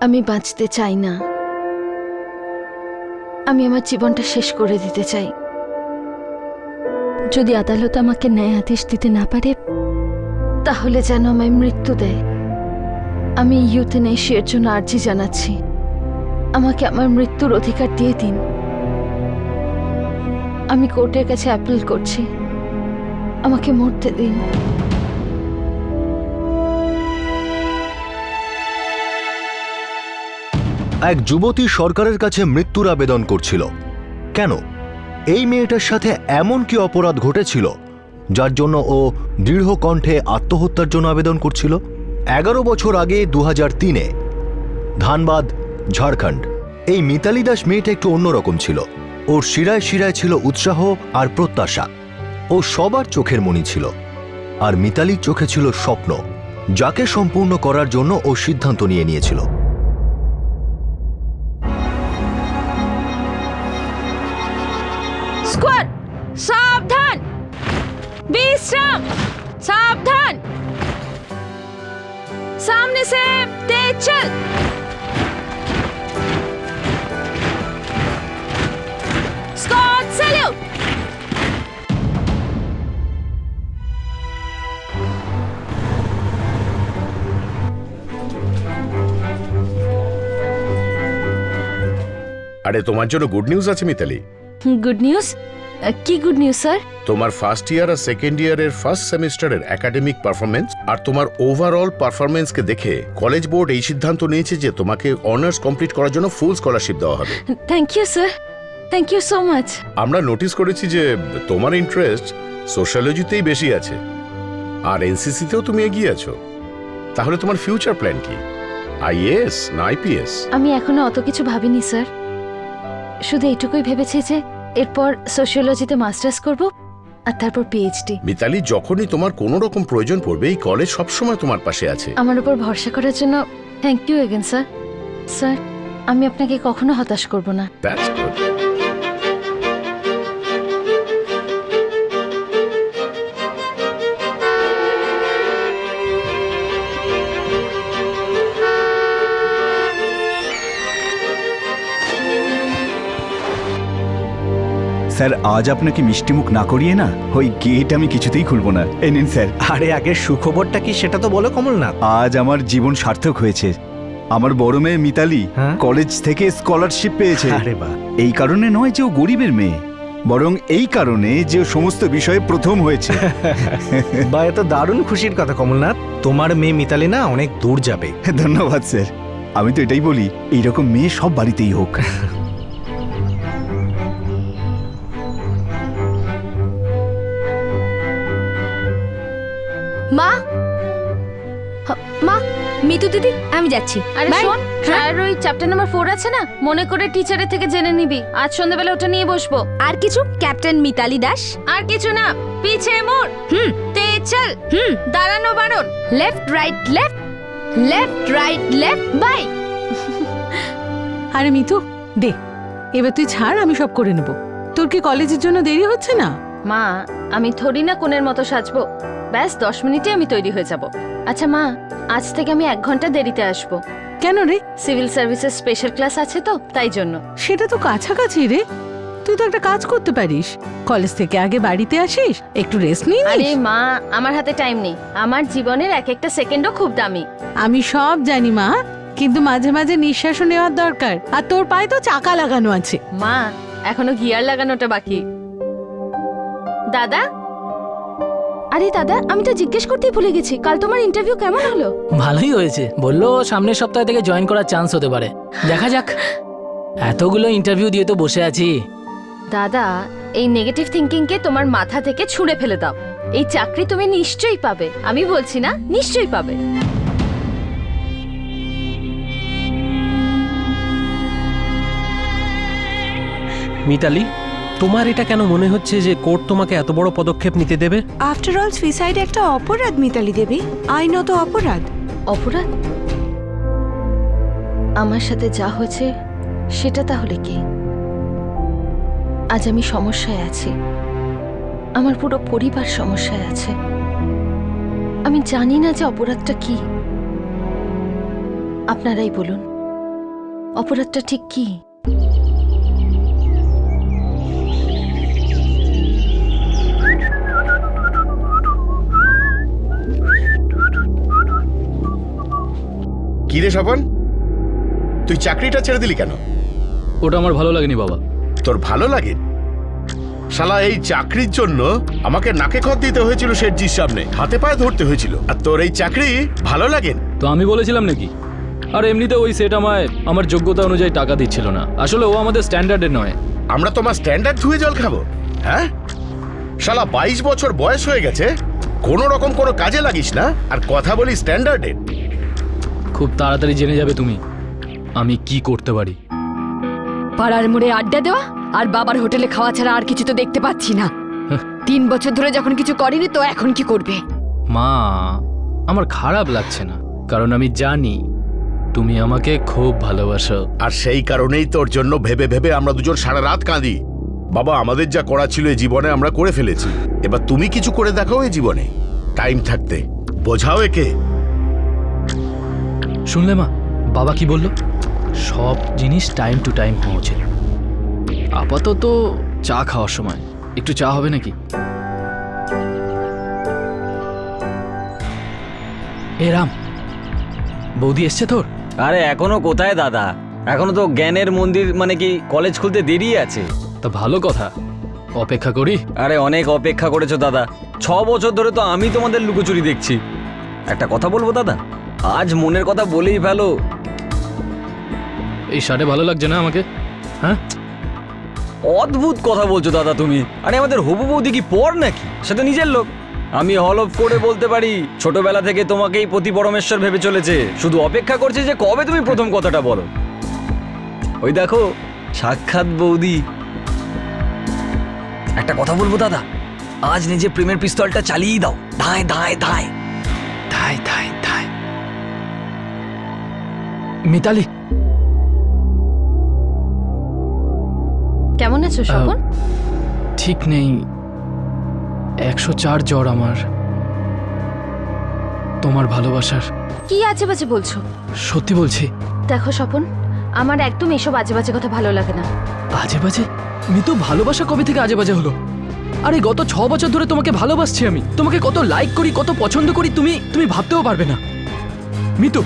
আমি বাঁচতে চাই না, আমি আমার জীবনটা শেষ করে দিতে চাই। যদি আদালত আমাকে ন্যায় আদেশ দিতে না পারে তাহলে যেন আমায় মৃত্যু দেয়। আমি ইউথেনেশিয়ার জন্য আর্জি জানাচ্ছি, আমাকে আমার মৃত্যুর অধিকার দিয়ে দিন। আমি কোর্টের কাছে অ্যাপিল করছি, আমাকে মরতে দিন। এক যুবতী সরকারের কাছে মৃত্যুর আবেদন করছিল। কেন? এই মেয়েটার সাথে এমন কি অপরাধ ঘটেছিল যার জন্য ও দৃঢ় কণ্ঠে আত্মহত্যার জন্য আবেদন করছিল? 11 বছর আগে 2003-এ ধানবাদ, ঝাড়খণ্ড। এই মিতালি দাস মেয়েটা একটু অন্যরকম ছিল। ওর শিরায় শিরায় ছিল উৎসাহ আর প্রত্যাশা। ও সবার চোখের মণি ছিল। আর মিতালির চোখে ছিল স্বপ্ন, যাকে সম্পূর্ণ করার জন্য ও সিদ্ধান্ত নিয়েছিল। স্কোয়াড সাবধান, বিশ্রাম, सावधान, सामने से तेज चल। स्कॉट सैल्यूट। আরে তোমার জন্য গুড নিউজ আছে মিতালি। Good news? কি গুড নিউজ স্যার? তোমার ফার্স্ট ইয়ার আর সেকেন্ড ইয়ারের ফার্স্ট সেমিস্টারের একাডেমিক পারফরমেন্স আর তোমার ওভারঅল পারফরমেন্সকে দেখে কলেজ বোর্ড এই সিদ্ধান্ত নিয়েছে যে তোমাকে অনার্স কমপ্লিট করার জন্য ফুল স্কলারশিপ দেওয়া হবে। Thank you sir, thank you so much. আমরা নোটিস করেছি যে তোমার ইন্টারেস্ট সোশ্যালজিতেই বেশি আছে আর এনসিসিতেও তুমি এগিয়ে আছো। তাহলে তোমার ফিউচার প্ল্যান কি? আইএএস না আইপিএস? আমি এখনো অত কিছু ভাবিনি স্যার, শুধু এইটুকুই ভেবেছি যে এরপর সোশিওলজিতে মাস্টার্স করব আর তারপর পিএইচডি। মিতালি, যখনই তোমার কোনো রকম প্রয়োজন পড়বে এই কলেজ সবসময় তোমার পাশে আছে। আমার উপর ভরসা করার জন্য thank you again sir. Sir, আমি আপনাকে কখনো হতাশ করব না। That's good. স্যার, আজ আপনাকে মিষ্টিমুখ না করিয়ে না ওই গেট আমি কিছুতেই খুলবো না। এই নিন স্যার। আরে আগের সুখবরটা কি সেটা তো বলো কমলনাথ। আজ আমার জীবন সার্থক হয়েছে। আমার বড় মেয়ে মিতালি কলেজ থেকে স্কলারশিপ পেয়েছে। আরে বাহ। এই কারণে নয় যে ও গরিবের মেয়ে, বরং এই কারণে যে ও সমস্ত বিষয়ে প্রথম হয়েছে। বা এত দারুণ খুশির কথা কমলনাথ। তোমার মেয়ে মিতালি না অনেক দূর যাবে। ধন্যবাদ স্যার। আমি তো এটাই বলি, এইরকম মেয়ে সব বাড়িতেই হোক। মা, মা, মিতু দিদি, আমি যাচ্ছি। আরে Bye. শোন, আর ওই চ্যাপ্টার নাম্বার 4 আছে না, মনে করে টিচারের থেকে জেনে নিবি। আজ সন্ধ্যাবেলা ওটা নিয়ে বসবো। আর কিছু? ক্যাপ্টেন মিতালি দাস। আর কিছু না, পিছে মোড়, তেজ চল, দাঁড়ানো বারণ, left right left, left right left, bye. আরে মিতু দে, এবার তুই ছাড়, আমি সব করে নেব। তোর কি কলেজের জন্য দেরি হচ্ছে না? মা, আমি থরি না কোণের মতো সাজবো। ব্যাস 10 মিনিটে আমি তৈরি হয়ে যাব। আচ্ছা মা, আজ থেকে আমি 1 ঘন্টা দেরিতে আসব। কেন রে? সিভিল সার্ভিসের স্পেশাল ক্লাস আছে তো, তাই জন্য। সেটা তো কাছাকাছি রে, তুই তো একটা কাজ করতে পারিস। কলেজ থেকে আগে বাড়িতে আসিস, একটু রেস্ট নিয়ে আরে নিস। মা, আমার হাতে টাইম নেই। আমার জীবনের এক একটা সেকেন্ডও খুব দামি। আমি সব জানি মা, কিন্তু মাঝে মাঝে নিঃশ্বাসও নেওয়ার দরকার। আর তোর পায়ে তো চাকা লাগানো আছে। মা, এখনো গিয়ার লাগানোটা বাকি। দাদা, আরে দাদা, আমি তো জিজ্ঞেস করতেই ভুলে গেছি, কাল তোমার ইন্টারভিউ কেমন হলো? ভালোই হয়েছে, বললো সামনের সপ্তাহ থেকে জয়েন করার চান্স হতে পারে। দেখা যাক। এতগুলো ইন্টারভিউ দিয়ে তো বসে আছি। দাদা, এই নেগেটিভ থিঙ্কিংকে তোমার মাথা থেকে ছুঁড়ে ফেলে দাও। এই চাকরি তুমি নিশ্চয়ই পাবে, আমি বলছি না, নিশ্চয়ই পাবে। মিতালি, তোমার এটা কেন মনে হচ্ছে যে কোর্ট তোমাকে এত বড় পদক্ষেপ নিতে দেবে? আফটার অল সুইসাইড একটা অপরাধ মিতালি দেবী, আইনত অপরাধ। অপরাধ? আমার সাথে যা হয়েছে সেটা তাহলে কি? আজ আমি সমস্যায় আছি, আমার পুরো পরিবার সমস্যায় আছে। আমি জানি না যে অপরাধটা কি। আপনারাই বলুন, অপরাধটা ঠিক কি? কি রে স্বপন, তুই চাকরিটা ছেড়ে দিলি কেন? ওটা আমার ভালো লাগেনি বাবা। তোর ভালো লাগে? শালা এই চাকরির জন্য আমাকে নাকে খত দিতে হয়েছিল শেঠজির সামনে, হাতে পায়ে ধরতে হয়েছিল, আর তোর এই চাকরি ভালো লাগে? তো আমি বলেছিলাম নাকি? আর এমনিতে ওই সেট আমায় আমার যোগ্যতা অনুযায়ী টাকা দিচ্ছিল না। আসলে ও আমাদের স্ট্যান্ডার্ডের নয়। আমরা তোমার স্ট্যান্ডার্ড ধুয়ে জল খাবো? হ্যাঁ শালা, 22 বছর বয়স হয়ে গেছে, কোনো রকম কোনো কাজে লাগিস না, আর কথা বলি স্ট্যান্ডার্ডে। খুব তাড়াতাড়ি জেনে যাবে তুমি আমি কি করতে পারি। পাড়ার মোড়ে আড্ডা দেওয়া আর বাবার হোটেলে খাওয়া ছাড়া আর কিছু তো দেখতে পাচ্ছি না। 3 বছর ধরে যখন কিছু করিনি তো এখন কি করবে? মা, আমার খারাপ লাগছে না, কারণ আমি জানি তুমি আমাকে খুব ভালোবাসো। আর সেই কারণেই তোর জন্য ভেবে ভেবে আমরা দুজন সারা রাত কাঁদি। বাবা, আমাদের যা করা ছিল এই জীবনে আমরা করে ফেলেছি, এবার তুমি কিছু করে দেখাও এই জীবনে, টাইম থাকতে বোঝাও একে। শুনলে মা, বাবা কি বললো? সব জিনিস টাইম টু টাইম হওয়া উচিত। আপাতত চা খাওয়ার সময় একটু চা হবে নাকি? এ রাম, বৌদি এসছে তোর? আরে এখনো কোথায় দাদা, এখনো তো জ্ঞানের মন্দির মানে কি কলেজ খুলতে দেরি আছে। তা ভালো কথা, অপেক্ষা করি। আরে অনেক অপেক্ষা করেছো দাদা, 6 বছর ধরে তো আমি তোমাদের লুকোচুরি দেখছি। একটা কথা বলবো দাদা, আজ মনের কথা বলেই ফেলো। এই শার্টে ভালো লাগছে না আমাকে? হ্যাঁ, অদ্ভুত কথা বলছো দাদা তুমি। আরে আমাদের হবু বৌদি কি পর নাকি? সে তো নিজের লোক। আমি হলফ করে বলতে পারি ছোটবেলা থেকে তোমাকেই পতি পরমেশ্বর ভেবে চলেছে, শুধু অপেক্ষা করছে যে কবে তুমি প্রথম কথাটা বলো। ওই দেখো সাক্ষাৎ বৌদি। একটা কথা বলবো দাদা, আজ নিজে প্রেমের পিস্তলটা চালিয়ে দাও, ধায় ধায় ধায় ধায় ধায় ধায়। মিতালি, কেমন আছো স্বপন? ঠিক নেই, 104 জ্বর আমার। তোমার ভালোবাসার। কি আজে বাজে বলছো? সত্যি বলছি। দেখো স্বপন, আমার একদম এসব আজে বাজে কথা ভালো লাগে না। আজে বাজে? মিতু, ভালোবাসা কবে থেকে আজে বাজে হলো? আরে গত 6 বছর ধরে তোমাকে ভালোবাসছি আমি, তোমাকে কত লাইক করি, কত পছন্দ করি, তুমি ভাবতেও পারবে না। মিতু,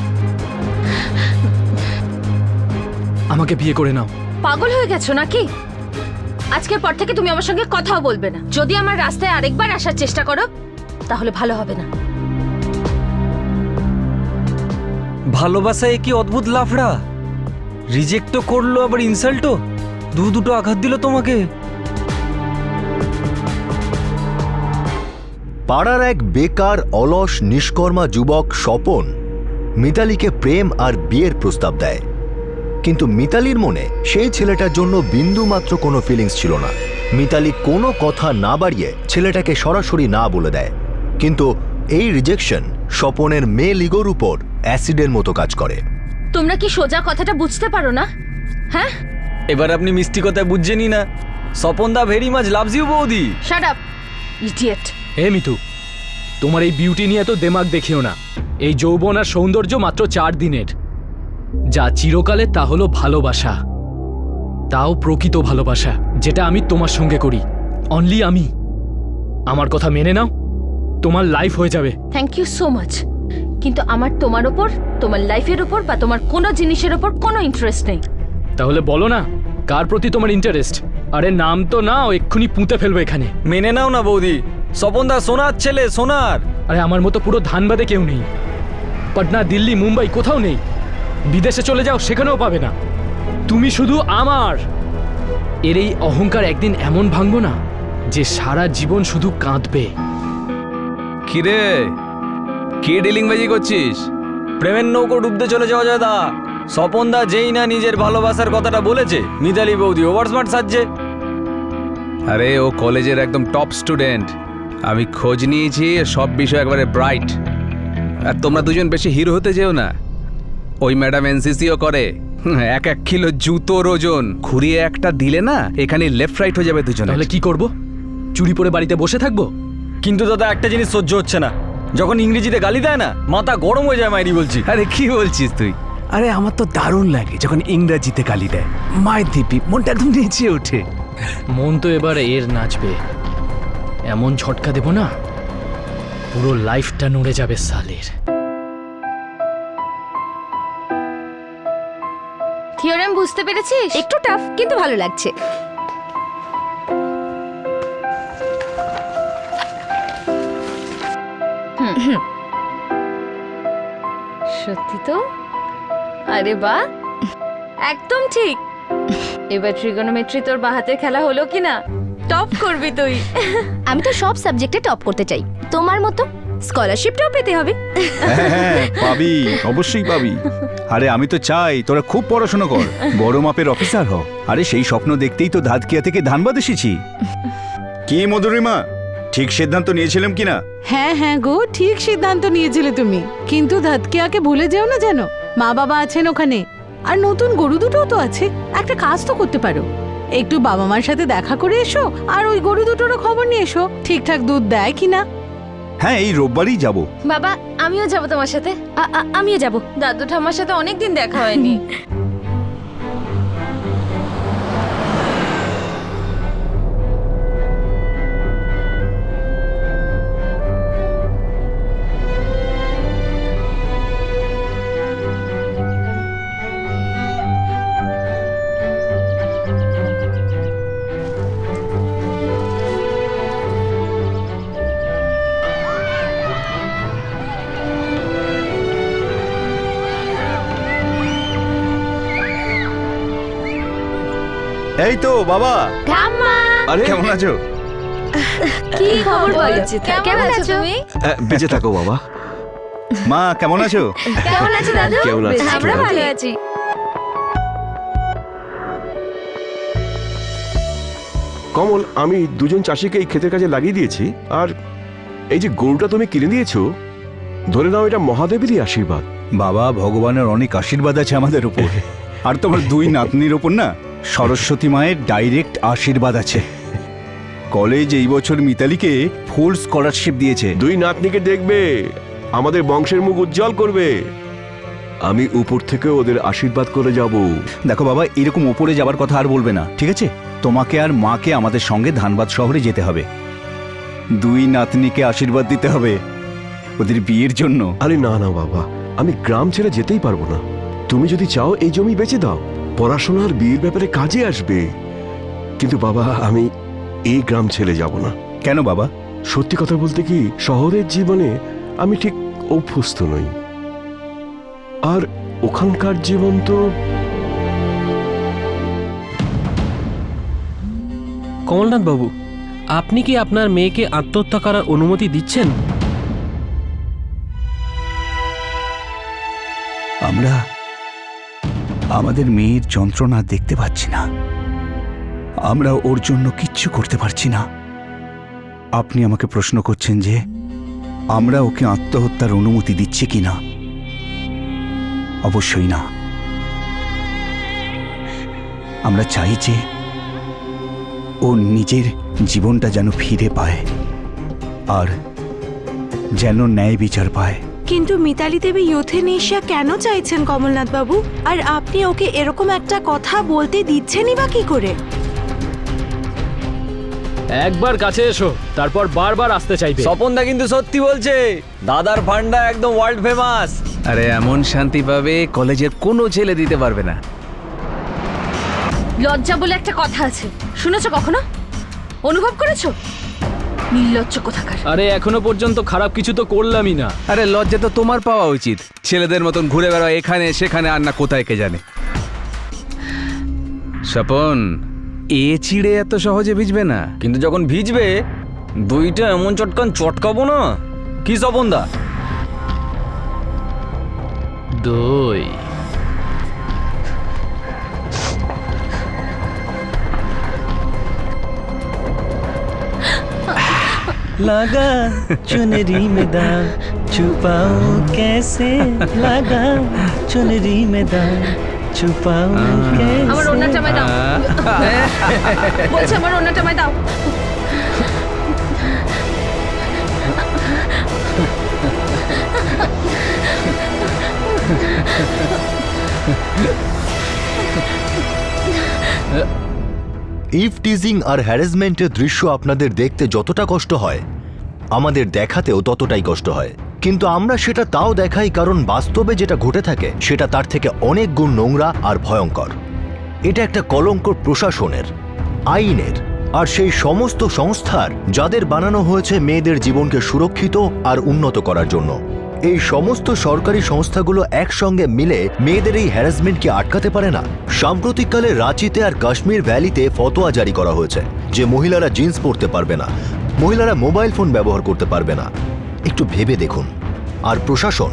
আমাকে বিয়ে করে নাও। পাগল হয়ে গেছো নাকি? আজকের পর থেকে তুমি আমার সঙ্গে কথাও বলবে না। যদি আমার রাস্তায় আরেকবার আসার চেষ্টা করো তাহলে ভালো হবে না। ভালোবাসায় কি অদ্ভুত লাফড়া, রিজেক্টও করলো আবার ইনসাল্টও, দুটো আঘাত দিল তোমাকে। পাড়ার এক বেকার অলস নিষ্কর্মা যুবক স্বপন মিতালিকে প্রেম আর বিয়ের প্রস্তাব দেয়, কিন্তু মিতালির মনে সেই ছেলেটার জন্য বিন্দুমাত্র কোনো ফিলিংস ছিল না। মিতালি কোনো কথা না বাড়িয়ে ছেলেটাকে সরাসরি না বলে দেয়, কিন্তু এই রিজেকশন স্বপনের মেয়ে লিগোর উপর অ্যাসিডের মতো কাজ করে। তোমরা কি সোজা কথাটা বুঝতে পারো না? হ্যাঁ, এবার আপনি মিষ্টি কথায় বুঝছেনই না। Swapan da very much loves you বৌদি। Shut up idiot. Hey Mitu, তোমার এই বিউটি নিয়ে তো দেমাগ দেখিও না। এই যৌবন আর সৌন্দর্য মাত্র 4 দিনের, যা চিরকালে তা হলো ভালোবাসা, তাও প্রকৃত ভালোবাসা, যেটা আমি তোমার সঙ্গে করি, অনলি আমি। আমার কথা মেনে নাও, তোমার লাইফ হয়ে যাবে। থ্যাংক ইউ সো মাচ, কিন্তু আমার তোমার ওপর, তোমার লাইফের ওপর বা তোমার কোনো জিনিসের ওপর কোনো ইন্টারেস্ট নেই। তাহলে বলো না কার প্রতি তোমার ইন্টারেস্ট? আরে নাম তো নাও, এক্ষুনি পুঁতে ফেলবো এখানে। মেনে নাও না বৌদি, স্বপন দা সোনার ছেলে, সোনার। আরে আমার মতো পুরো ধানবাদে কেউ নেই, পাটনা, দিল্লি, মুম্বাই কোথাও নেই। বিদেশে চলে যাও, সেখানেও পাবে না। তুমি শুধু আমার। এর এই অহংকার একদিন এমন ভাঙবো না যে সারা জীবন শুধু কাঁদবে। কিরে, কি ডিলিংবাজি করছিস? প্রেমের নৌকো ডুবতে চলে যাওয়া যায় দা। স্বপন দা যেই না নিজের ভালোবাসার কথাটা বলেছে, মিতালি বৌদি ওভার স্মার্ট সাজছে। আরে ও কলেজের একদম টপ স্টুডেন্ট, আমি খোঁজ নিয়েছি, সব বিষয় একবারে ব্রাইট। আর তোমরা দুজন বেশি হিরো হতে যেও না। ওই ম্যাডাম এনসিসিও করে, 1 কিলো জুতোর ওজন ঘুরিয়ে একটা দিলে না এখানে লেফট রাইট হয়ে যাবে দুজন। তাহলে কি করব? চুরি পরে বাড়িতে বসে থাকবো? কিন্তু দাদা একটা জিনিস সহ্য হচ্ছে না, যখন ইংরেজিতে গালি দেয় না মাথা গরম হয়ে যায় মাইরি বলছি। আরে কি বলছিস তুই? আরে আমার তো দারুণ লাগে যখন ইংরাজিতে গালি দেয়। মায়ের দিব্যি, মনটা একদম নেচে ওঠে। মন তো এবার এর নাচবে, এমন ঝটকা দেব না পুরো লাইফটা নড়ে যাবে সালের। থিওরেম বুঝতে পেরেছিস? একটু টাফ কিন্তু ভালো লাগছে। সত্যি তো? আরে বাহ, একদম ঠিক। এবার ট্রিগোনোমেট্রি তোর বাহাতের খেলা হলো কি না? টপ করবি তুই। আমি তো সব সাবজেক্টে টপ করতে চাই, তোমার মতো স্কলারশিপটাও পেতে হবে। হ্যাঁ, পাবি, অবশ্যই পাবি। আরে আমি তো চাই তোরা খুব পড়াশোনা কর, বড় মাপের অফিসার হ। আরে সেই স্বপ্ন দেখতেই তো ধাতকিয়া থেকে ধানবাদ এসেছি। কি মধুরিমা, ঠিক সিদ্ধান্ত নিয়েছিলাম কিনা? হ্যাঁ হ্যাঁ গো, ঠিক সিদ্ধান্ত নিয়েছিলে তুমি। কিন্তু ধাতকিয়াকে ভুলে যেও না যেন, মা বাবা আছেন ওখানে, আর নতুন গরু দুটোও তো আছে। একটা কাজ তো করতে পারো, একটু বাবা মার সাথে দেখা করে এসো, আর ওই গরু দুটোরও খবর নিয়ে এসো, ঠিকঠাক দুধ দেয় কিনা। হ্যাঁ, এই রোববারই যাব। বাবা, আমিও যাব তোমার সাথে। আমিও যাব। দাদু ঠাম্মার সাথে অনেকদিন দেখা হয়নি। এই তো বাবা। ঠাম্মা, আরে কেমন আছো? কি খবর বলো? কেমন আছো তুমি? বেঁচে থাকো বাবা। মা কেমন আছো? কেমন আছো দাদু? কেমন আছিস? আমরা ভালো আছি। কমল, আমি দুজন চাষিকে এই ক্ষেতের কাজে লাগিয়ে দিয়েছি, আর এই যে গরুটা তুমি কিনে দিয়েছো, ধরে নাও এটা মহাদেবেরই আশীর্বাদ। বাবা, ভগবানের অনেক আশীর্বাদ আছে আমাদের উপর, আর তোমার দুই নাতনির উপর না সরস্বতী মায়ের ডাইরেক্ট আশীর্বাদ আছে। কলেজ এই বছর মিতালিকে ফুল স্কলারশিপ দিয়েছে। দুই নাতনিকে দেখবে, আমাদের বংশের মুখ উজ্জ্বল করবে। আমি উপর থেকে ওদের আশীর্বাদ করে যাব। দেখো বাবা, এরকম ওপরে যাবার কথা আর বলবে না, ঠিক আছে? তোমাকে আর মাকে আমাদের সঙ্গে ধানবাদ শহরে যেতে হবে, দুই নাতনিকে আশীর্বাদ দিতে হবে ওদের বিয়ের জন্য। আরে না না বাবা, আমি গ্রাম ছেড়ে যেতেই পারবো না। তুমি যদি চাও এই জমি বেচে দাও, পড়াশোনার বিয়ের ব্যাপারে কাজে আসবে। কিন্তু বাবা, আমি এই গ্রাম ছেড়ে যাব না। কেন বাবা? সত্যি কথা বলতে কি, শহরের জীবনে আমি ঠিক অভ্যস্ত নই, আর ওখানকার জীবন তো। কমলনাথ বাবু, আপনি কি আপনার মেয়েকে আত্মহত্যা করার অনুমতি দিচ্ছেন? আমরা আমাদের মেয়ের যন্ত্রণা দেখতে পাচ্ছি না, আমরা ওর জন্য কিচ্ছু করতে পারছি না। আপনি আমাকে প্রশ্ন করছেন যে আমরা ওকে আত্মহত্যার অনুমতি দিচ্ছি কিনা? অবশ্যই না। আমরা চাই যে ও নিজের জীবনটা যেন ফিরে পায়, আর যেন ন্যায় বিচার পায়। কিন্তু মিতালি দেবী ইউথেনেশিয়া কেন চাইছেন কমলনাথ বাবু? আর আপনি ওকে এরকম একটা কথা বলতে দিচ্ছেনই বা কি করে? একবার কাছে এসো, তারপর বারবার আসতে চাইবে। স্বপনদা কিন্তু সত্যি বলছে, দাদার ফান্ডা একদম ওয়ার্ল্ড ফেমাস। আরে এমন শান্তি পাবে কলেজের কোনো ছেলে দিতে পারবে না। লজ্জা বলে একটা কথা আছে, শুনেছো কখনো? অনুভব করেছো? নির্লজ্জ কোথাকার। আরে এখনো পর্যন্ত খারাপ কিছু তো করলামই না। আরে লজ্জা তো তোমার পাওয়া উচিত, ছেলেদের মতন ঘুরে বেড়াও এখানে সেখানে, আর না কোথায় কে জানে। স্বপন, এ চিড়ে এত সহজে ভিজবে না। কিন্তু যখন ভিজবে, দুইটা এমন চটকান চটকাবো না। কি স্বপনদা? দই। लगा चुनरी में दाग छुपाऊं कैसे, लगा चुनरी में दाग छुपाऊं कैसे। আমার ওন্নাটা আমায় দাও। বলছি আমার ওন্নাটা আমায় দাও। ইভটিজিং আর হ্যারাসমেন্টের দৃশ্য আপনাদের দেখতে যতটা কষ্ট হয় আমাদের দেখাতেও ততটাই কষ্ট হয়, কিন্তু আমরা সেটা তাও দেখাই কারণ বাস্তবে যেটা ঘটে থাকে সেটা তার থেকে অনেক গুণ নোংরা আর ভয়ঙ্কর। এটা একটা কলঙ্ক প্রশাসনের, আইনের আর সেই সমস্ত সংস্থার যাদের বানানো হয়েছে মেয়েদের জীবনকে সুরক্ষিত আর উন্নত করার জন্য। এই সমস্ত সরকারি সংস্থাগুলো একসঙ্গে মিলে মেয়েদের এই হ্যারাসমেন্টকে আটকাতে পারে না। সাম্প্রতিককালে রাঁচিতে আর কাশ্মীর ভ্যালিতে ফতোয়া জারি করা হয়েছে যে মহিলারা জিন্স পরতে পারবে না, মহিলারা মোবাইল ফোন ব্যবহার করতে পারবে না। একটু ভেবে দেখুন। আর প্রশাসন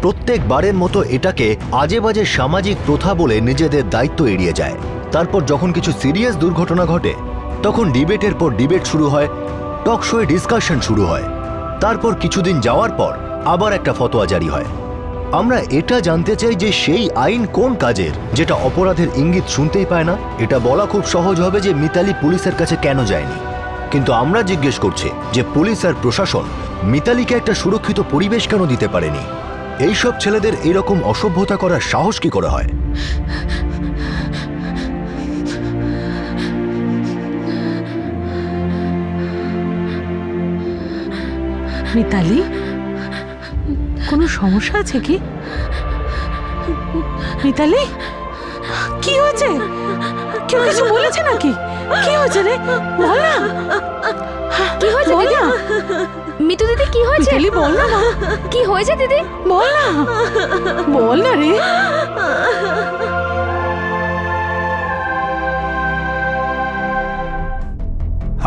প্রত্যেকবারের মতো এটাকে আজে বাজে সামাজিক প্রথা বলে নিজেদের দায়িত্ব এড়িয়ে যায়। তারপর যখন কিছু সিরিয়াস দুর্ঘটনা ঘটে তখন ডিবেটের পর ডিবেট শুরু হয়, টক শোয়ে ডিসকাশন শুরু হয়, তারপর কিছুদিন যাওয়ার পর আবার একটা ফতোয়া জারি হয়। আমরা এটা জানতে চাই যে সেই আইন কোন কাজের যেটা অপরাধের ইঙ্গিত শুনতেই পায় না। এটা বলা খুব সহজ হবে যে মিতালি পুলিশের কাছে কেন যায়নি, কিন্তু আমরা জিজ্ঞেস করছি যে পুলিশ আর প্রশাসন মিতালিকে একটা সুরক্ষিত পরিবেশ কেন দিতে পারেনি। এইসব ছেলেদের এরকম অসভ্যতা করার সাহস কি করে হয়? মিতালি, কোনো সমস্যা আছে কি? মিতালি, কি হয়েছে? কেউ কিছু বলেছে নাকি? কি হয়েছে রে? বল না। কি হয়েছে বল দিদি? না। মিতু দিদি কি হয়েছে? মিতালি, বল না মা। কি হয়েছে দিদি? বল না, বল না রে।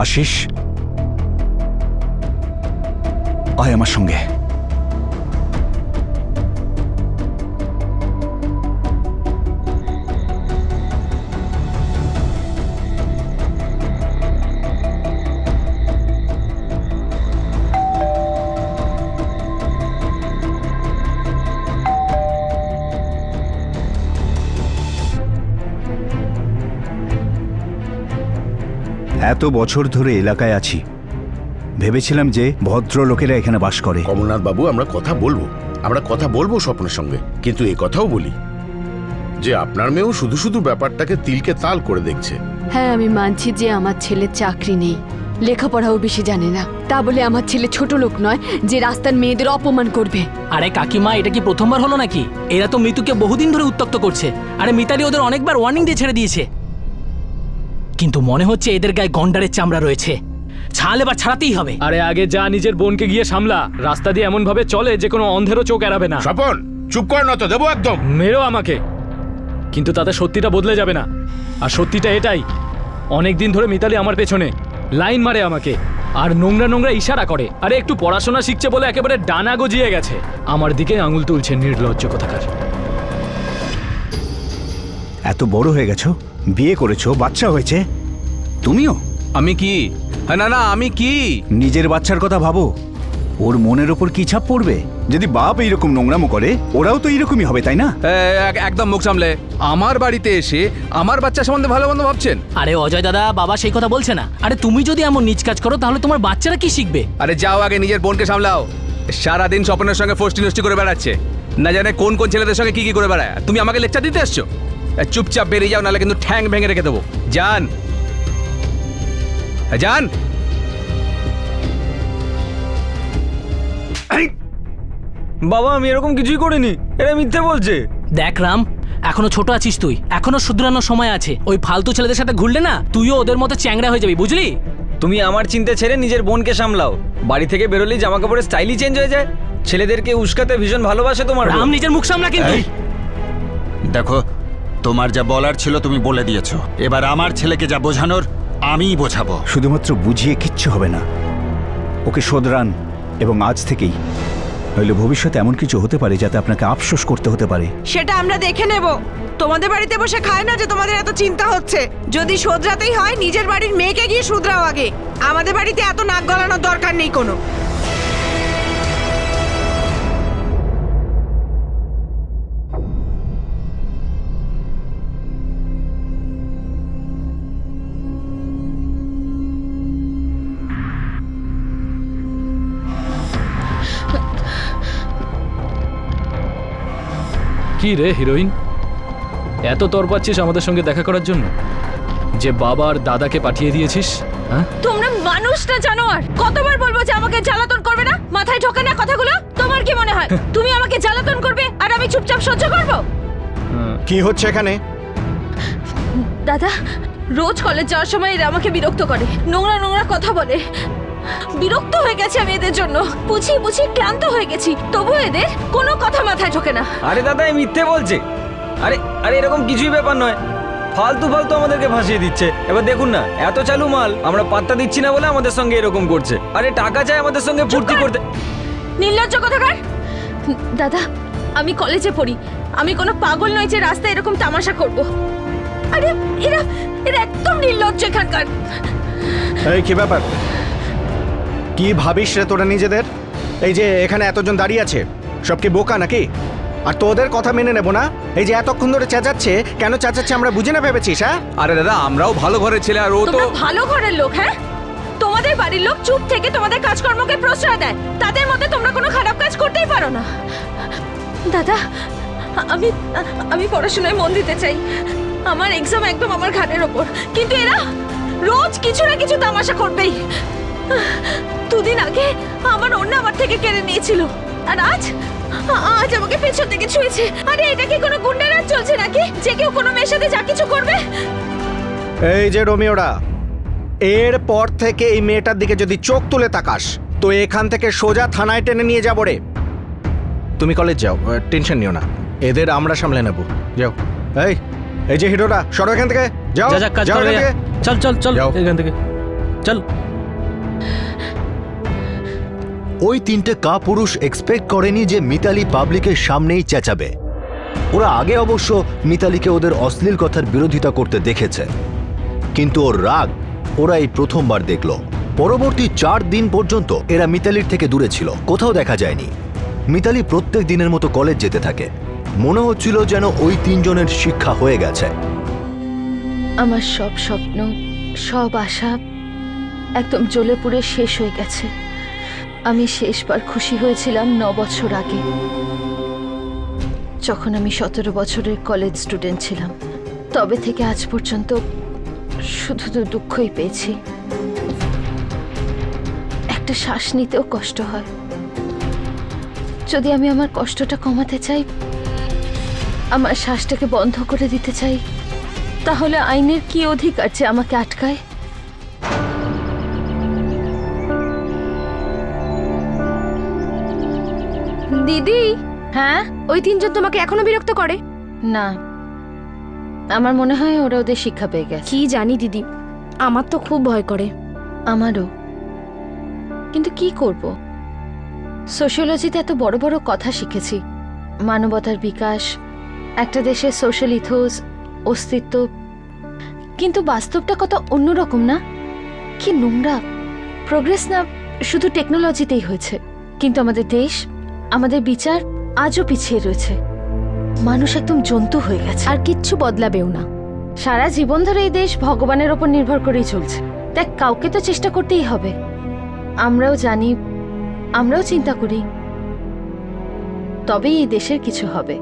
আশিস, আয় আমার সঙ্গে। এত বছর ধরে এলাকায় আছি, ভেবেছিলাম যে ভদ্রলোকেরা এখানে বাস করে। কমলনাথ বাবু, আমরা কথা বলবো স্বপ্নের সঙ্গে, কিন্তু এই কথাও বলি যে আপনার মেয়েও শুধু শুধু ব্যাপারটাকে তিলকে তাল করে দেখছে। হ্যাঁ, আমি মানছি যে আমার ছেলের চাকরি নেই, লেখাপড়াও বেশি জানে না, তা বলে আমার ছেলে ছোট লোক নয় যে রাস্তার মেয়েদের অপমান করবে। আরে কাকিমা, এটা কি প্রথমবার হলো নাকি? এরা তো মৃত্যুকে বহুদিন ধরে উত্ত্যক্ত করছে। আরে মিতালি ওদের অনেকবার ওয়ার্নিং দিয়ে ছেড়ে দিয়েছে, কিন্তু মনে হচ্ছে এদের গায়ে গন্ডারের চামড়া রয়েছে। ছাল এবার ছাড়াতেই হবে। আরে আগে যা নিজের বোনকে গিয়ে সামলা। রাস্তা দিয়ে এমন ভাবে চলে যে কোনো অন্ধেরও চোখ এড়াবে না। স্বপন, চুপ কর না তো, দেবো একদম। মেরো আমাকে, কিন্তু তাতে সত্যিটা বদলে যাবে না। আর সত্যিটা এটাই, অনেক দিন ধরে মিতালি আমার পেছনে লাইন মারে আমাকে, আর নোংরা নোংরা ইশারা করে। আরে একটু পড়াশোনা শিখছে বলে একেবারে ডানা গজিয়ে গেছে, আমার দিকে আঙুল তুলছে। নির্লজ্জ কোথাকার। এত বড় হয়ে গেছো, বিয়ে করেছো, বাচ্চা হয়েছে, তুমিও? আমি কি? না না, আমি কি? নিজের বাচ্চার কথা ভাবো। ওর মনের ওপর কি ছাপ পড়বে? যদি বাপ এইরকম নোংরামো করে, ওরাও তো এইরকমই হবে, তাই না? একদম মুখ সামলে। আমার বাড়িতে এসে আমার বাচ্চা সম্বন্ধে ভালো মন্দ ভাবছেন? আরে অজয় দাদা, বাবা সেই কথা বলছে না। আরে তুমি যদি এমন নিজ কাজ করো তাহলে তোমার বাচ্চারা কি শিখবে? আরে যাও আগে নিজের বোনকে সামলাও। সারাদিন স্বপনের সঙ্গে ফষ্টি নষ্টি করে বেড়াচ্ছে, না জানে কোন কোন ছেলেদের সঙ্গে কি কি করে বেড়ায়। তুমি আমাকে লেকচার দিতে এসছো? চুপচাপ বেরিয়ে যাও, নাহলে কিন্তু ঠ্যাং ভেঙে রেখে দেবো। যান যান। বাবা, আমি এরকম কিছুই করিনি, এরা মিথ্যে বলছে। দেখ রাম, এখনো ছোট আছিস তুই, এখনো শুধরানোর সময় আছে। ওই ফালতু ছেলেদের সাথে ঘুরলে না তুইও ওদের মতো চ্যাংড়া হয়ে যাবি, বুঝলি? তুমি আমার চিন্তা ছেড়ে নিজের বোনকে সামলাও। বাড়ি থেকে বেরোলেই জামা কাপড়ের স্টাইলই চেঞ্জ হয়ে যায়। ছেলেদেরকে উস্কাতে ভীষণ ভালোবাসে তোমার রাম, নিজের মুখ সামলা কিন্তু। দেখো, তোমার যা বলার ছিল তুমি বলে দিয়েছো। এবার আমার ছেলেকে যা বোঝানোর আমিই বোঝাবো। শুধুমাত্র বুঝিয়ে কিচ্ছু হবে না, ওকে শোধরান, এবং আজ থেকেই, নইলে ভবিষ্যতে এমন কিছু হতে পারে যাতে আপনাকে আফসোস করতে হতে পারে। সেটা আমরা দেখে নেব। তোমাদের বাড়িতে বসে খায় না যে তোমাদের এত চিন্তা হচ্ছে। যদি শোধরাতেই হয় নিজের বাড়ির মেয়েকে গিয়ে শুধরাও আগে। আমাদের বাড়িতে এত নাক গলানোর দরকার নেই কোনো। কি রে হিরোইন, এত তর পাচ্ছিস আমাদের সঙ্গে দেখা করার জন্য যে বাবা আর দাদাকে পাঠিয়ে দিয়েছিস? হ্যাঁ, তোমরা মানুষটা জানোয়ার। কতবার বলবো যে আমাকে জ্বালাতন করবে না? মাথায় ঢোকে না কথাগুলো? তোমার কি মনে হয় তুমি আমাকে জ্বালাতন করবে আর আমি চুপচাপ সহ্য করব? কি হচ্ছে এখানে? দাদা, রোজ কলেজ যাওয়ার সময় এরা আমাকে বিরক্ত করে, নোংরা নোংরা কথা বলে। বিরক্ত হয়ে গেছি আমি এদের জন্য, বুঝিয়ে বুঝিয়ে ক্লান্ত হয়ে গেছি, তবু এদের কোনো কথা মাথায় ঢোকে না। আরে দাদা এই মিথ্যে বলছে। আরে আরে এরকম কিছুই ব্যাপার নয়, ফালতু ফালতু আমাদেরকে ভাসিয়ে দিচ্ছে। এবার দেখুন না, এত চালু মাল আমরা পাত্তা দিচ্ছি না বলে আমাদের সঙ্গে এরকম করছে। আরে টাকা চাই আমাদের সঙ্গে ফুর্তি করতে। নির্লজ্জ কথাকার। দাদা, আমি কলেজে পড়ি, আমি কোনো পাগল নই যে রাস্তায় এরকম তামাশা করব। আরে এরা এরা একদম নির্লজ্জ এখানকার। এই কি ব্যাপার? কি ভাবিস রে তোরা নিজেদের? এই যে এখানে এতজন দাঁড়িয়ে আছে, সব কি বোকা নাকি? আর তোদের কথা মেনে নেব না? এই যে এতক্ষণ ধরে চেঁচাচ্ছে, কেন চেঁচাচ্ছে আমরা বুঝে না ভেবেছিস? হ্যাঁ, আরে দাদা আমরাও ভালো ঘরের ছেলে, আর ও তো তোমরা ভালো ঘরের লোক। হ্যাঁ, তোমাদের বাড়ির লোক চুপ থেকে তোমাদের কাজকর্মকে প্রশ্রয় দেয়, তাদের মধ্যে তোমরা কোনো খারাপ কাজ করতেই পারো না। দাদা, আমি আমি পড়াশোনায় মন দিতে চাই, আমার এক্সাম একদম আমার ঘাড়ের ওপর, কিন্তু এরা রোজ কিছু না কিছু তামাশা করবেই। দুদিন আগে আমার ওড়না আমার থেকে কেড়ে নিয়েছিল, আর আজ আজ আমাকে পেছন থেকে ছুঁয়েছে। আরে এটা কি কোনো গুন্ডারাজ চলছে নাকি, যে কেউ কোনো মেয়ের সাথে যা কিছু করবে? এই যে রোমিওরা, এর পর থেকে এই মেয়েটার দিকে যদি চোখ তুলে তাকাস তো এখান থেকে সোজা থানায় টেনে নিয়ে যাবো রে। তুমি কলেজ যাও, টেনশন নিও না, এদের আমরা সামলে নেব। যাও। এই এই যে হিরোরা, সরো এখান থেকে, যাও যা যা কাজ যাও কর এখান রে। থেকে। চল চল চল যাও। এখান থেকে চল। ওই তিনটে কাপুরুষ এক্সপেক্ট করেনি যে মিতালি পাবলিকের সামনেই চেঁচাবে। ওরা আগে অবশ্য মিতালিকে ওদের অশ্লীল কথার বিরোধিতা করতে দেখেছে, কিন্তু ওর রাগ ওরা এই প্রথমবার দেখল। পরবর্তী 4 দিন পর্যন্ত এরা মিতালির থেকে দূরে ছিল, কোথাও দেখা যায়নি। মিতালি প্রত্যেক দিনের মতো কলেজ যেতে থাকে, মনে হচ্ছিল যেন ওই তিনজনের শিক্ষা হয়ে গেছে। আমার সব স্বপ্ন, সব আশা একদম জ্বলে পুড়ে শেষ হয়ে গেছে। আমি শেষবার খুশি হয়েছিলাম 9 বছর আগে, যখন আমি 17 বছরের কলেজ স্টুডেন্ট ছিলাম। তবে থেকে আজ পর্যন্ত শুধু দুঃখই পেয়েছি। একটা শ্বাস নিতেও কষ্ট হয়। যদি আমি আমার কষ্টটা কমাতে চাই, আমার শ্বাসটাকে বন্ধ করে দিতে চাই, তাহলে আইনের কি অধিকার যে আমাকে আটকায়? দিদি, হ্যাঁ, ওই তিনজন তোমাকে এখনো বিরক্ত করে? না, আমার মনে হয় ওরা ওদের শিক্ষা পেয়ে গেছে। কি জানি দিদি, আমার তো খুব ভয় করে। আমারও, কিন্তু কি করব? সোশিওলজিতে এত বড় বড় কথা শিখেছি, মানবতার বিকাশ, একটা দেশের সোশ্যাল ইথোস, অস্তিত্ব, কিন্তু বাস্তবটা কত অন্যরকম না? কি নোংরা! প্রোগ্রেস না শুধু টেকনোলজিতেই হয়েছে, কিন্তু আমাদের দেশ, আমাদের বিচার আজও পিছিয়ে রয়েছে। মানুষ একদম জন্তু হয়ে গেছে, আর কিচ্ছু বদলাবেও না। সারা জীবন ধরে এই দেশ ভগবানের ওপর নির্ভর করেই চলছে। দেখ, কাউকে তো চেষ্টা করতেই হবে। আমরাও জানি, আমরাও চিন্তা করি, তবেই এই দেশের কিছু হবে।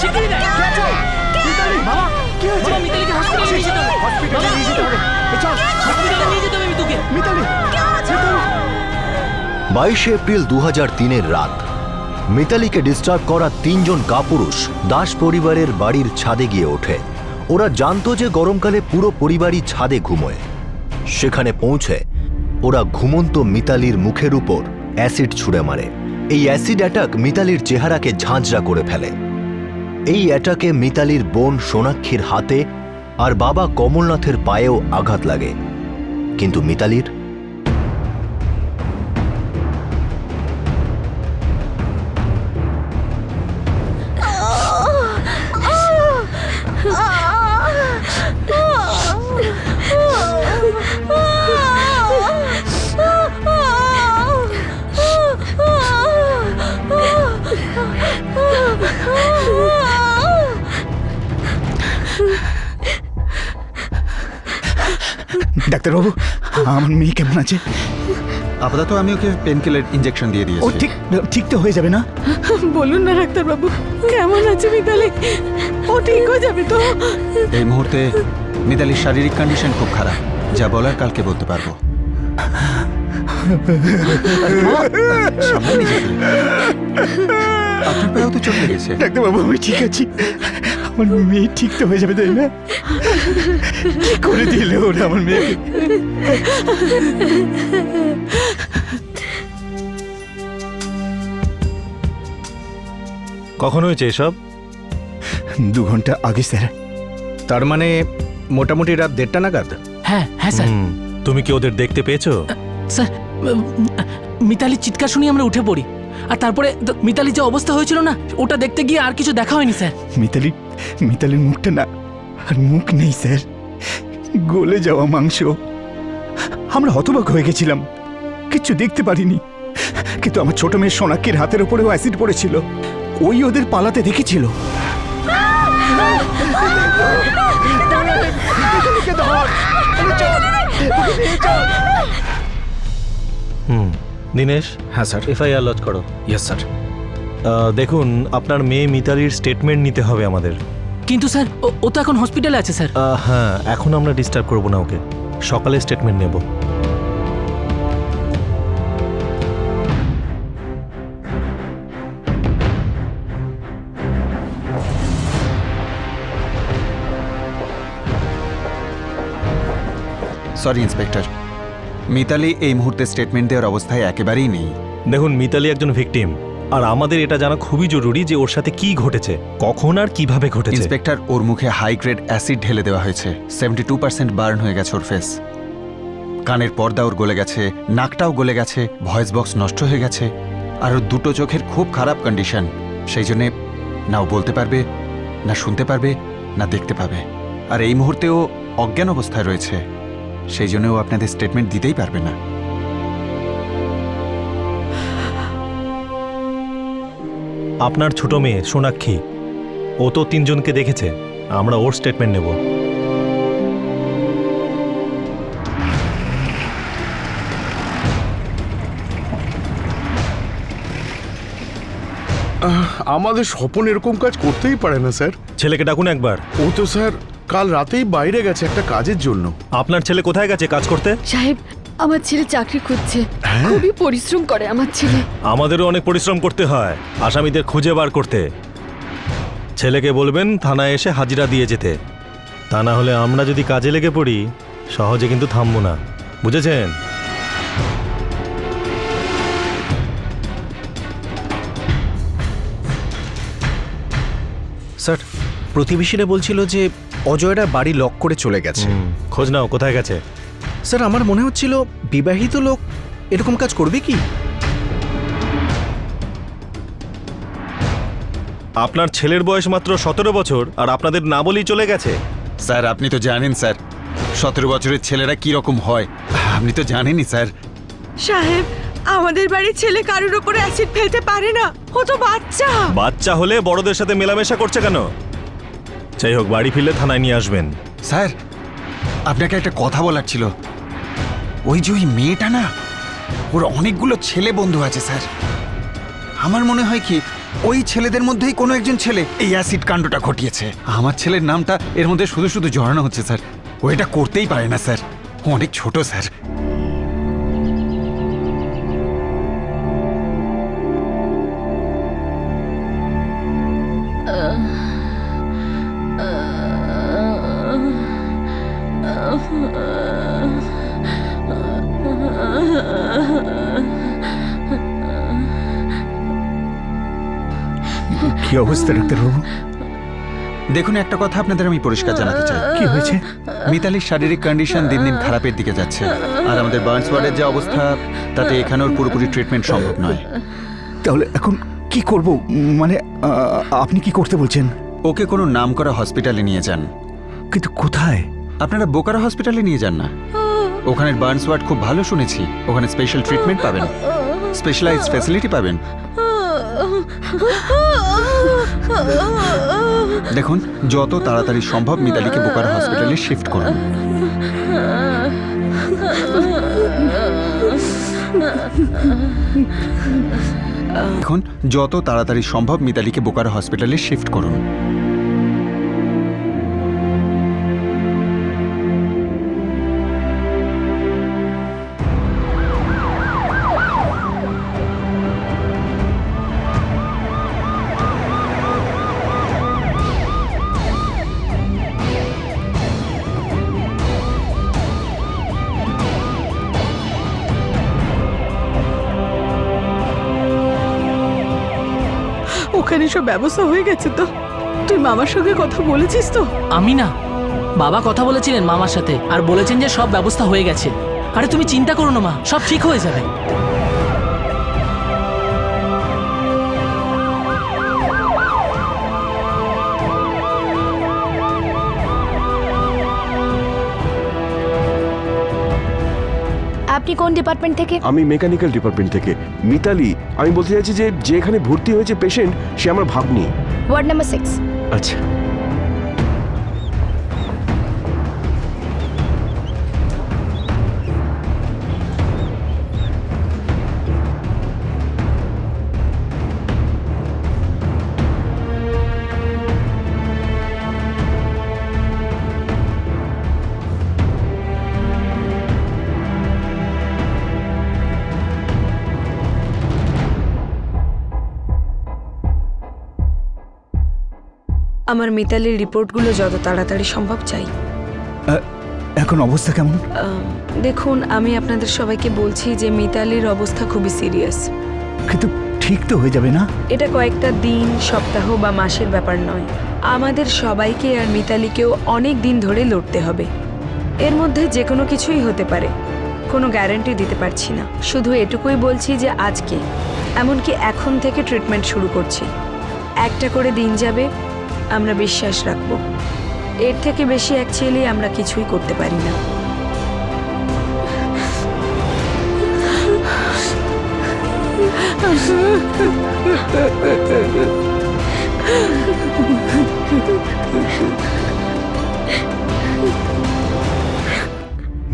শিগগিরই দেখ। বাবা, বাবা, মিতালিকে হসপিটালে নিয়ে যেতে হবে। হসপিটালে নিয়ে যেতে হবে। চল হসপিটালে নিয়ে যেতে হবে মিতুকে। মিতালি। 22 এপ্রিল 2003-এর রাত মিতালিকে ডিস্টার্ব করা 3 জন কাপুরুষ দাস পরিবারের বাড়ির ছাদে গিয়ে ওঠে। ওরা জানতো যে গরমকালে পুরো পরিবারই ছাদে ঘুমোয়। সেখানে পৌঁছে ওরা ঘুমন্ত মিতালির মুখের উপর অ্যাসিড ছুঁড়ে মারে। এই অ্যাসিড অ্যাটাক মিতালির চেহারাকে ঝাঁঝরা করে ফেলে। এই অ্যাটাকে মিতালির বোন সোনাক্ষীর হাতে আর বাবা কমলনাথের পায়েও আঘাত লাগে, কিন্তু মিতালির ডাক্তারবাবু, আমার মেয়ে কেমন আছে? আপাতত আমি ওকে পেনকিলার ইঞ্জেকশন দিয়ে ও দিয়েছি। ঠিক তো হয়ে যাবে না? বলুন না ডাক্তারবাবু, কেমন আছে মিতালি? ও ঠিক হয়ে যাবে তো? এই মুহূর্তে মিতালির শারীরিক কন্ডিশন খুব খারাপ, যা বলার কালকে বলতে পারবো। সামনে নিজে আপনার পায়েও তো চোট লেগেছে। ডাক্তারবাবু, আমি ঠিক আছি। আমার মেয়ে ঠিক তো হয়ে যাবে, তাই না? কি করে দিলে ওরা আমার মেয়েকে? কখন হয়েছে এসব? 2 ঘন্টা আগে স্যার। তার মানে মোটামুটি রাত 1:30 নাগাদ। হ্যাঁ হ্যাঁ স্যার। তুমি কি ওদের দেখতে পেয়েছো? স্যার, মিতালির চিৎকার শুনি আমরা উঠে পড়ি, আর তারপরে মিতালির যে অবস্থা হয়েছিল না, ওটা দেখতে গিয়ে আর কিছু দেখা হয়নি স্যার। মিতালির মুখটা না, আর মুখ নেই স্যার, গলে যাওয়া মাংস। আমরা হতবাক হয়ে গেছিলাম, কিচ্ছু দেখতে পারিনি। কিন্তু আমার ছোট মেয়ে সোনাক্ষীর হাতের উপরেও অ্যাসিড পড়েছিল। ওই ওদের পালাতে দেখেছিল। দিনেশ। হ্যাঁ স্যার। এফআইআর লজ করো। Yes sir. দেখুন, আপনার মেয়ে মিতালির স্টেটমেন্ট নিতে হবে আমাদের। কিন্তু স্যার, ও তো এখন হসপিটালে আছে স্যার। হ্যাঁ, এখন আমরা ডিস্টার্ব করব না ওকে, সকালে স্টেটমেন্ট নেব। সরি ইন্সপেক্টর, মিতালি এই মুহূর্তে স্টেটমেন্ট দেওয়ার অবস্থায় একেবারেই নেই। দেখুন, মিতালি একজন ভিকটিম, আর আমাদের এটা জানা খুবই জরুরি যে ওর সাথে কি ঘটেছে, কখন আর কিভাবে ঘটেছে। ইন্সপেক্টর, ওর মুখে হাই গ্রেড অ্যাসিড ঢেলে দেওয়া হয়েছে। 72% বার্ন হয়ে গেছে ওর ফেস। কানের পর্দা ওর গলে গেছে, নাকটাও গলে গেছে, ভয়েস বক্স নষ্ট হয়ে গেছে, আর ওর 2টো চোখের খুব খারাপ কন্ডিশন। সেই জন্যে না ও বলতে পারবে, না শুনতে পারবে, না দেখতে পাবে। আর এই মুহূর্তে ও অজ্ঞান অবস্থায় রয়েছে, সেই জন্য ও আপনাদের স্টেটমেন্ট দিতেই পারবে না। আপনার ছোট মেয়ে সোনাক্ষী, ও তো 3 জনকে দেখেছে, আমরা ওর স্টেটমেন্ট নেব। আমাদের স্বপন এরকম কাজ করতেই পারে না স্যার। ছেলেকে ডাকুন একবার। ও তো স্যার কাল রাতেই বাইরে গেছে একটা কাজের জন্য। আপনার ছেলে কোথায় গেছে কাজ করতে? সাহেব, আমার ছেলে চাকরি খুঁজছে, খুবই পরিশ্রম করে আমার ছেলে। আমাদেরও অনেক পরিশ্রম করতে হয় আসামিদের খুঁজে বার করতে। ছেলেকে বলবেন থানায় এসে হাজিরা দিয়ে যেতে, তা না হলে আমরা যদি কাজে লেগে পড়ি সহজে কিন্তু থামবো না, বুঝেছেন? স্যার, প্রতিবেশীরা বলছিল যে অজয়রা বাড়ি লক করে চলে গেছে। খোঁজ নাও কোথায় গেছে। স্যার, আমার মনে হচ্ছিল বিবাহিত লোক এরকম কাজ করবে কি? আপনার ছেলের বয়স মাত্র 17 বছর, আর আপনাদের না বলেই চলে গেছে। স্যার, আপনি তো জানেন স্যার 17 বছরের ছেলেরা কি রকম হয়, আপনি তো জানেনই স্যার। সাহেব, আমাদের বাড়ির ছেলে কারোর উপরে অ্যাসিড ফেলতে পারে না, ও তো বাচ্চা। বাচ্চা হলে বড়দের সাথে মেলামেশা করছে কেন? যাই হোক, বাড়ি ফিরলে থানায় নিয়ে আসবেন। স্যার, আপনাকে একটা কথা বলার ছিল। ওই যে ওই মেয়েটা না, ওর অনেকগুলো ছেলে বন্ধু আছে স্যার। আমার মনে হয় কি ওই ছেলেদের মধ্যেই কোনো একজন ছেলে এই অ্যাসিড কাণ্ডটা ঘটিয়েছে। আমার ছেলের নামটা এর মধ্যে শুধু শুধু জড়ানো হচ্ছে স্যার। ও এটা করতেই পারে না স্যার, ও অনেক ছোট স্যার। কি অবস্থা ডাক্তারবাবু? দেখুন, একটা কথা আপনাদের আমি পরিষ্কার জানাতে চাই। কি হয়েছে? মিতালির শারীরিক কন্ডিশন দিন দিন খারাপের দিকে যাচ্ছে, আর আমাদের বার্নস ওয়ার্ডের যে অবস্থা তাতে এখানে ওর পুরোপুরি ট্রিটমেন্ট সম্ভব নয়। তাহলে এখন কি করব? মানে আপনি কি করতে বলছেন? ওকে কোনো নামকরা হসপিটালে নিয়ে যান। কিন্তু কোথায়? আপনারা বোকারো হসপিটালে নিয়ে যান না। ওখানের বার্নস ওয়ার্ড খুব ভালো শুনেছি। ওখানে স্পেশাল ট্রিটমেন্ট পাবেন, স্পেশালাইজড ফ্যাসিলিটি পাবেন। দেখুন, যত তাড়াতাড়ি সম্ভব মিতালিকে বোকারো হসপিটালে শিফট করুন। এখন যত তাড়াতাড়ি সম্ভব মিতালিকে বোকারো হসপিটালে শিফট করুন। ওখানে সব ব্যবস্থা হয়ে গেছে তো? তুই মামার সঙ্গে কথা বলেছিস তো? আমি না, বাবা কথা বলেছিলেন মামার সাথে আর বলেছেন যে সব ব্যবস্থা হয়ে গেছে। আরে তুমি চিন্তা করো না মা, সব ঠিক হয়ে যাবে। আপনি কোন ডিপার্টমেন্ট থেকে? আমি মেকানিক্যাল ডিপার্টমেন্ট থেকে। মিতালি, আমি বলতে চাইছি যে যেখানে ভর্তি হয়েছে পেশেন্ট সে আমার ভাগ্নি। Ward number 6। আচ্ছা। আমার মিতালির রিপোর্টগুলো যত তাড়াতাড়ি সম্ভব চাই। এখন অবস্থা কেমন? দেখুন, আমি আপনাদের সবাইকে বলছি যে মিতালির অবস্থা খুবই সিরিয়াস। কিন্তু ঠিক তো হয়ে যাবে না? এটা কয়েকটা দিন, সপ্তাহ বা মাসের ব্যাপার নয়। আমাদের সবাইকে আর মিতালিকেও অনেক দিন ধরে লড়তে হবে। এর মধ্যে যে কোনো কিছুই হতে পারে, কোনো গ্যারান্টি দিতে পারছি না। শুধু এটুকুই বলছি যে আজকে, এমনকি এখন থেকে ট্রিটমেন্ট শুরু করছি। একটা করে দিন যাবে, আমরা বিশ্বাস রাখব। এর থেকে বেশি অ্যাকচুয়ালি আমরা কিছুই করতে পারি না।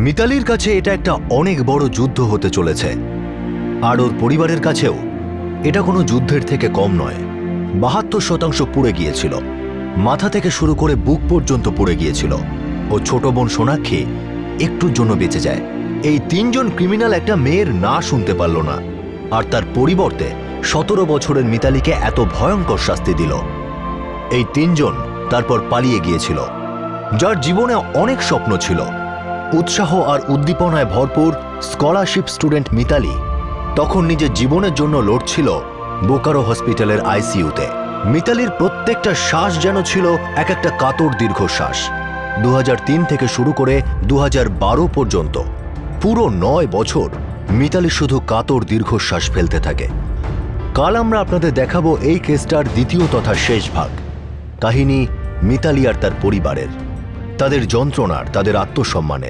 মিতালির কাছে এটা একটা অনেক বড় যুদ্ধ হতে চলেছে, আর ওর পরিবারের কাছেও এটা কোনো যুদ্ধের থেকে কম নয়। 72% পুড়ে গিয়েছিল, মাথা থেকে শুরু করে বুক পর্যন্ত পুড়ে গিয়েছিল। ও ছোট বোন সোনাক্ষী একটুর জন্য বেঁচে যায়। এই 3 জন ক্রিমিনাল একটা মেয়ের না শুনতে পারল না, আর তার পরিবর্তে 17 বছরের মিতালিকে এত ভয়ঙ্কর শাস্তি দিল। এই 3 জন তারপর পালিয়ে গিয়েছিল। যার জীবনে অনেক স্বপ্ন ছিল, উৎসাহ আর উদ্দীপনায় ভরপুর স্কলারশিপ স্টুডেন্ট মিতালি তখন নিজের জীবনের জন্য লড়ছিল বোকারো হসপিটালের আইসিইউতে। মিতালির প্রত্যেকটা শ্বাস যেন ছিল এক একটা কাতর দীর্ঘশ্বাস। 2003 থেকে শুরু করে 2012 পর্যন্ত পুরো 9 বছর মিতালি শুধু কাতর দীর্ঘশ্বাস ফেলতে থাকে। কাল আমরা আপনাদের দেখাবো এই কেসটার দ্বিতীয় তথা শেষ ভাগ। কাহিনী মিতালি আর তার পরিবারের, তাদের যন্ত্রণার, তাদের আত্মসম্মানের।